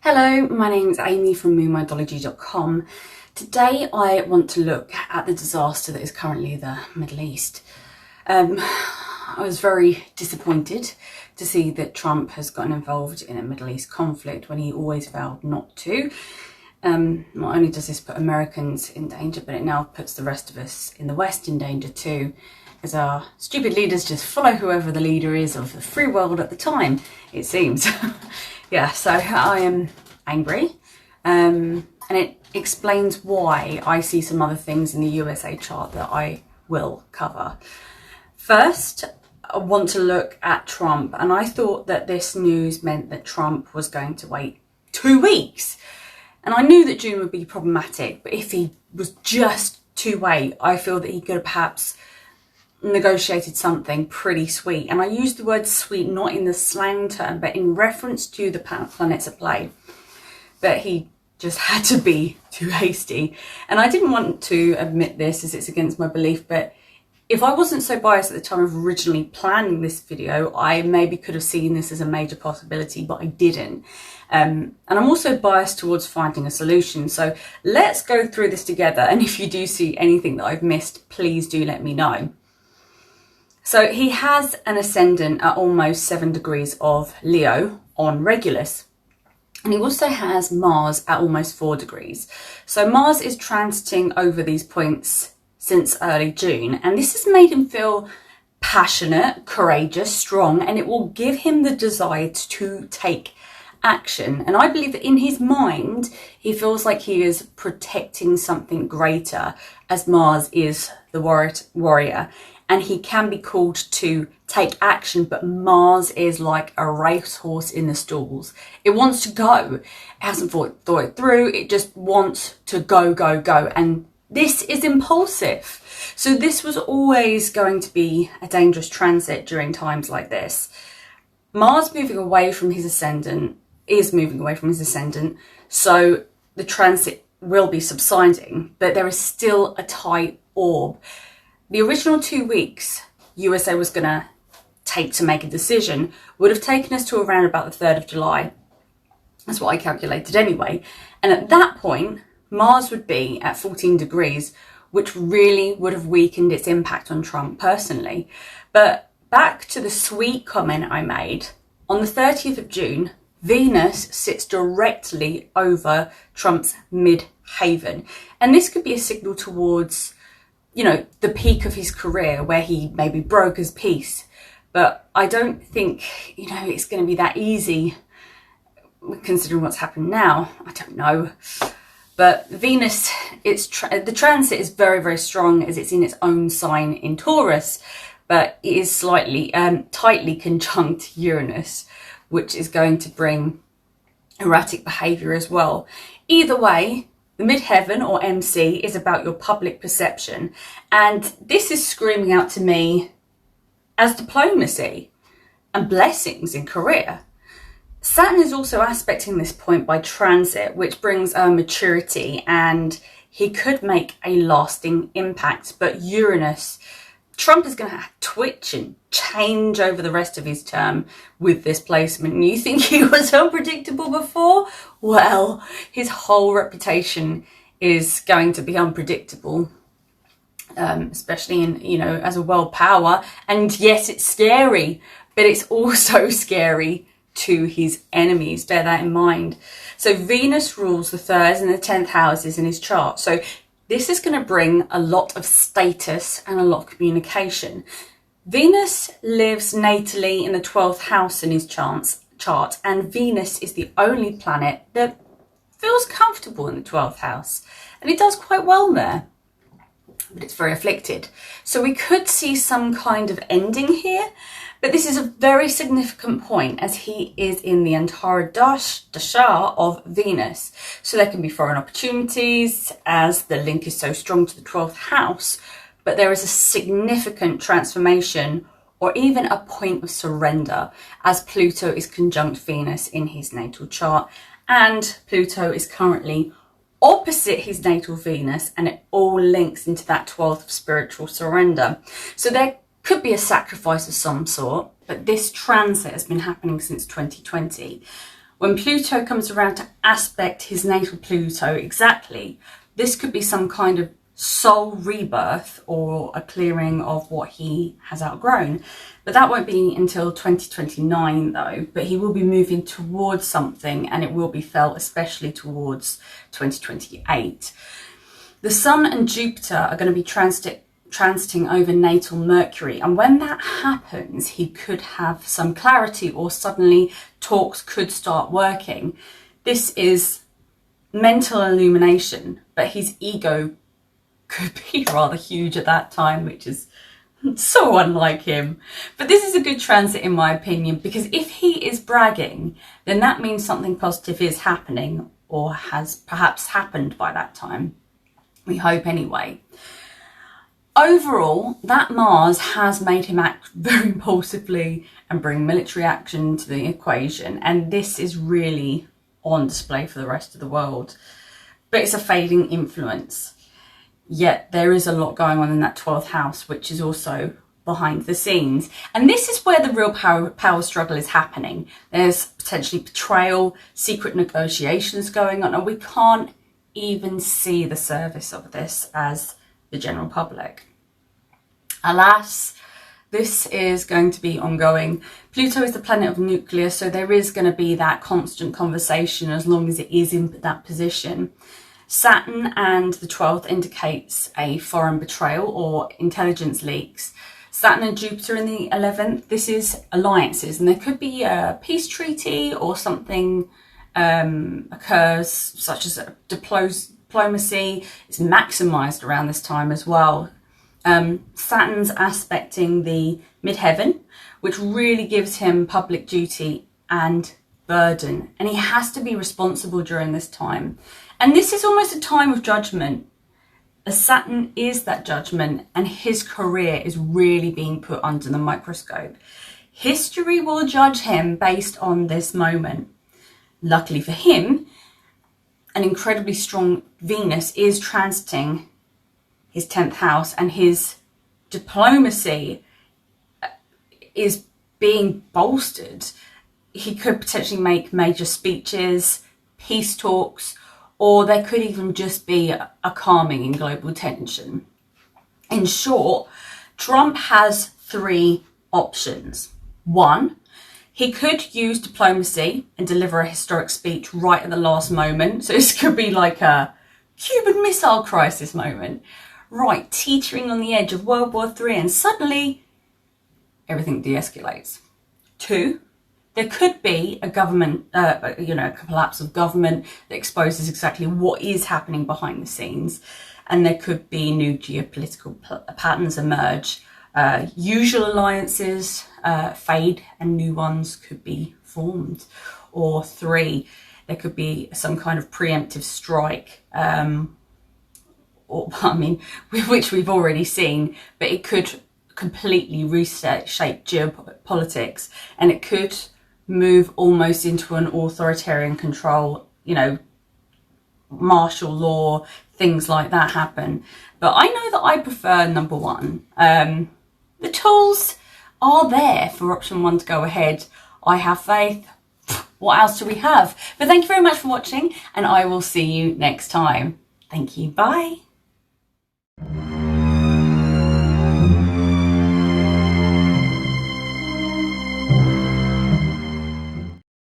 Hello, my name's Amy from moonmodology.com. Today I want to look at the disaster that is currently the Middle East. I was very disappointed to see that Trump has gotten involved in a Middle East conflict when he always vowed not to. Not only does this put Americans in danger, but it now puts the rest of us in the West in danger too, as our stupid leaders just follow whoever the leader is of the free world at the time, it seems. Yeah, so I am angry, and it explains why I see some other things in the USA chart that I will cover. First, I want to look at Trump, and I thought that this news meant that Trump was going to wait 2 weeks. And I knew that June would be problematic, but if he was just to wait, I feel that he could have perhaps negotiated something pretty sweet. And I use the word sweet not in the slang term, but in reference to the planets at play. But he just had to be too hasty. And I didn't want to admit this as it's against my belief, but if I wasn't so biased at the time of originally planning this video, I maybe could have seen this as a major possibility, but I didn't. And I'm also biased towards finding a solution. So let's go through this together. And if you do see anything that I've missed, please do let me know. So he has an ascendant at almost 7 degrees of Leo on Regulus. And he also has Mars at almost 4 degrees. So Mars is transiting over these points since early June. And this has made him feel passionate, courageous, strong, and it will give him the desire to take action. And I believe that in his mind, he feels like he is protecting something greater, as Mars is the warrior. And he can be called to take action, but Mars is like a racehorse in the stalls. It wants to go. It hasn't thought it through. It just wants to go, go, go. And this is impulsive. So this was always going to be a dangerous transit during times like this. Mars moving away from his ascendant is moving away from his ascendant. So the transit will be subsiding, but there is still a tight orb. The original 2 weeks USA was going to take to make a decision would have taken us to around about the 3rd of July. That's what I calculated anyway. And at that point, Mars would be at 14 degrees, which really would have weakened its impact on Trump personally. But back to the sweet comment I made, on the 30th of June, Venus sits directly over Trump's mid-haven. And this could be a signal towards, you know, the peak of his career where he maybe broke his peace. But I don't think, you know, it's going to be that easy considering what's happened now. I don't know. But Venus, the transit is very, very strong as it's in its own sign in Taurus, but it is slightly tightly conjunct Uranus, which is going to bring erratic behaviour as well. Either way, the midheaven, or MC, is about your public perception. And this is screaming out to me as diplomacy and blessings in career. Saturn is also aspecting this point by transit, which brings maturity, and he could make a lasting impact. But Uranus, Trump is going to twitch and change over the rest of his term with this placement. And you think he was unpredictable before? Well, his whole reputation is going to be unpredictable, especially in, you know, as a world power. And yes, it's scary, but it's also scary to his enemies. Bear that in mind. So Venus rules the 3rd and the 10th houses in his chart. So this is going to bring a lot of status and a lot of communication. Venus lives natally in the 12th house in his chart, and Venus is the only planet that feels comfortable in the 12th house. And it does quite well there, but it's very afflicted. So we could see some kind of ending here, but this is a very significant point as he is in the Antara Dasha of Venus. So there can be foreign opportunities as the link is so strong to the 12th house, but there is a significant transformation or even a point of surrender as Pluto is conjunct Venus in his natal chart, and Pluto is currently opposite his natal Venus, and it all links into that 12th spiritual surrender. So there could be a sacrifice of some sort, but this transit has been happening since 2020. When Pluto comes around to aspect his natal Pluto exactly, this could be some kind of soul rebirth or a clearing of what he has outgrown. But that won't be until 2029 though, but he will be moving towards something, and it will be felt especially towards 2028. The Sun and Jupiter are going to be transiting over natal Mercury, and when that happens he could have some clarity, or suddenly talks could start working. This is mental illumination, but his ego could be rather huge at that time, which is so unlike him. But this is a good transit in my opinion, because if he is bragging, then that means something positive is happening, or has perhaps happened by that time. We hope anyway. Overall, that Mars has made him act very impulsively and bring military action to the equation, and this is really on display for the rest of the world. But it's a fading influence. Yet there is a lot going on in that 12th house, which is also behind the scenes. And this is where the real power struggle is happening. There's potentially betrayal, secret negotiations going on, and we can't even see the surface of this as the general public. Alas, this is going to be ongoing. Pluto is the planet of nuclear, so there is going to be that constant conversation as long as it is in that position. Saturn and the 12th indicates a foreign betrayal or intelligence leaks. Saturn and Jupiter in the 11th, this is alliances, and there could be a peace treaty or something occurs, such as a diplomacy. It's maximised around this time as well. Saturn's aspecting the midheaven, which really gives him public duty and burden, and he has to be responsible during this time. And this is almost a time of judgment, as Saturn is that judgment, and his career is really being put under the microscope. History will judge him based on this moment. Luckily for him, an incredibly strong Venus is transiting his 10th house, and his diplomacy is being bolstered. He could potentially make major speeches, peace talks, or there could even just be a calming in global tension. In short, Trump has three options. One, he could use diplomacy and deliver a historic speech right at the last moment. So this could be like a Cuban Missile Crisis moment, right, teetering on the edge of World War III, and suddenly everything de-escalates. Two, there could be a government, a collapse of government that exposes exactly what is happening behind the scenes, and there could be new geopolitical patterns emerge. Usual alliances fade and new ones could be formed. Or three, there could be some kind of preemptive strike, which we've already seen, but it could completely reshape geopolitics, and it could move almost into an authoritarian control, martial law, things like that happen. But I know that I prefer number one. The tools are there for option one to go ahead. I have faith. What else do we have? But thank you very much for watching, and I will see you next time. Thank you. Bye.